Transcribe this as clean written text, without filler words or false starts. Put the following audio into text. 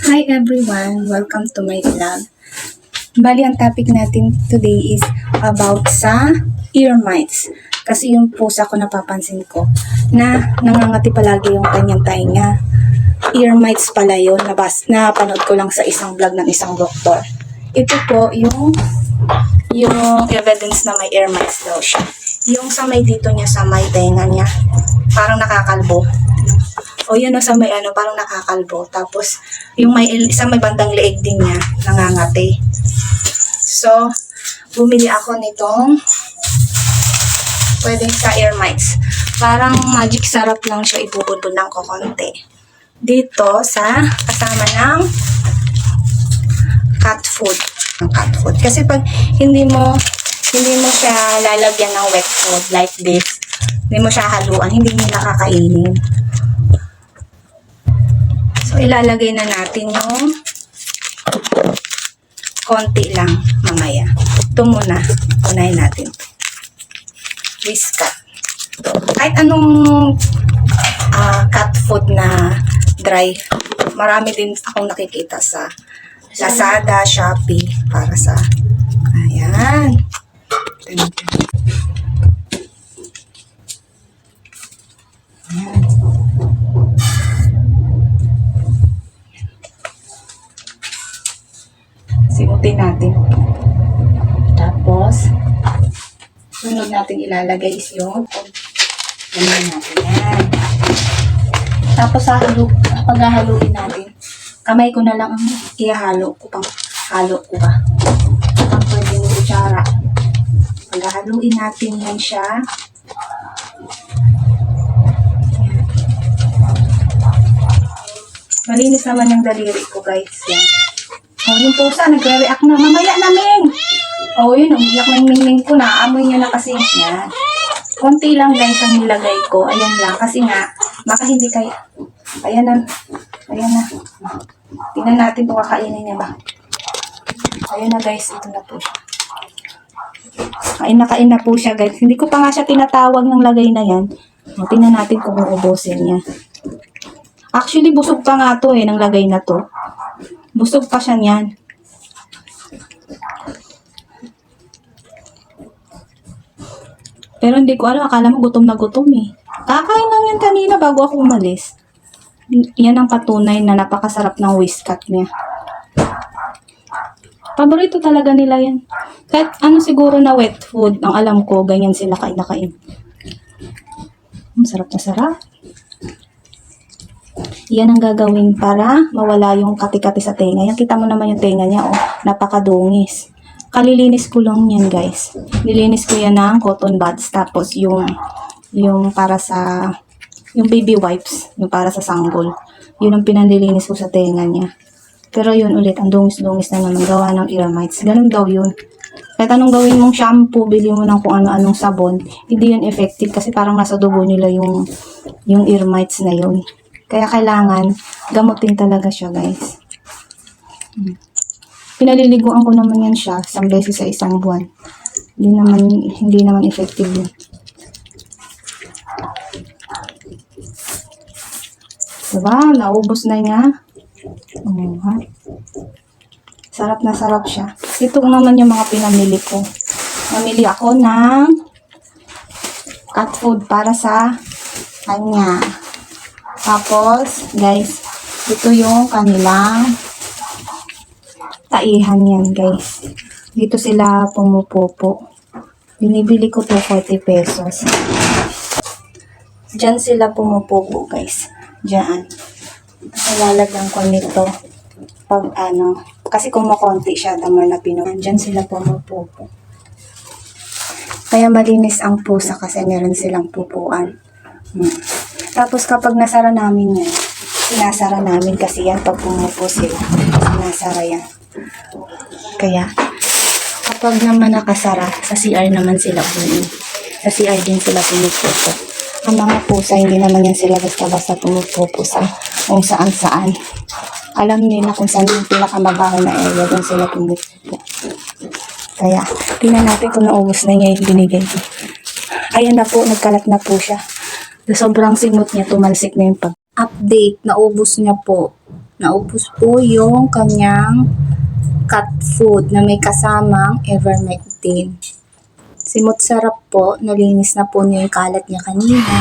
Hi everyone! Welcome to my vlog. Bali, ang topic natin today is about sa ear mites. Kasi yung pusa ko napapansin ko na nangangati palagi yung kanyang tainga. Ear mites pala yun. Napanood ko lang sa isang vlog ng isang doktor. Ito po yung evidence na may ear mites daw siya. Yung sa may dito niya, sa may tainga niya, parang nakakalbo. O yun o, sa may parang nakakalbo. Tapos, yung sa may bandang leeg din niya, nangangati. So, bumili ako nitong pwedeng sa ear mites. Parang magic sarap lang siya, ibubudbud ng konti. Dito sa kasama ng cat food. Kasi pag hindi mo siya lalagyan ng wet food like this, hindi mo siya haluan, hindi mo nakakainin. So, ilalagay na natin yung konti lang mamaya. Ito muna. Unahin natin. Whiskat. Kahit anong cat food na dry. Marami din akong nakikita sa Lazada, Shopee. Para sa ayan. Ayan. Simutin natin. Tapos, sunod natin ilalagay is yung ganyan natin. Yan. Tapos, paghahaluin natin, kamay ko na lang ang ihahalo ko pang halo ko ba. Ang pwede ng kutsara. Paghahaluin natin yan siya. Malinis naman yung daliri ko, guys. Yan. Oh, yung pusa, nagre-react na. Mamaya namin! Oh, yun, umiyak na yung mingming ko na. Amoy niya na kasi yan. Konti lang, guys, ang nilagay ko. Ayan lang. Kasi nga, baka hindi kayo. Ayan na. Ayan na. Tingnan natin kung kakainin niya ba. Ayan na, guys. Ito na po siya. Kain na po siya, guys. Hindi ko pa nga siya tinatawag ng lagay na yan. O, tingnan natin kung uubusin niya. Actually, busog pa nga to ng lagay na to. Busog pa siya niyan. Pero hindi ko alam. Akala mo gutom na gutom eh. Kakain lang yan kanina bago ako umalis. Yan ang patunay na napakasarap ng whiskat niya. Paborito talaga nila yan. Kahit ano siguro na wet food, ang alam ko, ganyan sila kain na kain. Sarap na sarap. Yan ang gagawin para mawala yung kati-kati sa tenga. Yan, kita mo naman yung tenga niya, oh. Napakadungis. Kalilinis ko lang yan, guys. Nilinis ko yan ng cotton buds. Tapos yung para sa, yung baby wipes, yung para sa sanggol. Yun ang pinanlilinis ko sa tenga niya. Pero yun ulit, ang dungis-dungis na naman gawa ng ear mites. Ganun daw yun. Kahit anong gawin mong shampoo, bili mo ng kung ano-anong sabon, hindi yun effective kasi parang nasa dugo nila yung ear mites na yun. Kaya kailangan gamutin talaga siya, guys. Pinaliliguan ko naman yan siya isang beses sa isang buwan. Hindi naman effective yun. Diba? Naubos na niya. Oh, ha? Sarap na sarap siya. Ito naman yung mga pinamili ko. Namili ako ng cat food para sa kanya. Tapos, guys, ito yung kanilang taihan yan, guys. Dito sila pumupupo. Binibili ko to 40 pesos. Diyan sila pumupupo, guys. Diyan. Lalagyan ko nito pag kasi kumukonti siya, damar na pinuhan. Diyan sila pumupupo. Kaya malinis ang pusa kasi meron silang pupuan. Tapos kapag nasara namin yan, sinasara namin kasi yan pag pumupo sila. Sinasara yan. Kaya, kapag naman nakasara, sa CR naman sila pumunta. Sa CR din sila pumupupo. Ang mga pusa, hindi naman yan sila basta-basta pumupupo sa kung saan-saan. Alam nila kung saan yung pinakamabaho na area, doon sila pumupupo. Kaya, tingnan natin kung naubos na niya yung binigay ko. Ayan na po, nagkalat na po siya. Sobrang simot niya, tumalsik na yung pag-update. Naubos niya po Naubos po yung kanyang cat food na may kasamang ivermectin. Simot sarap po, nalinis na po niya yung kalat niya kanina.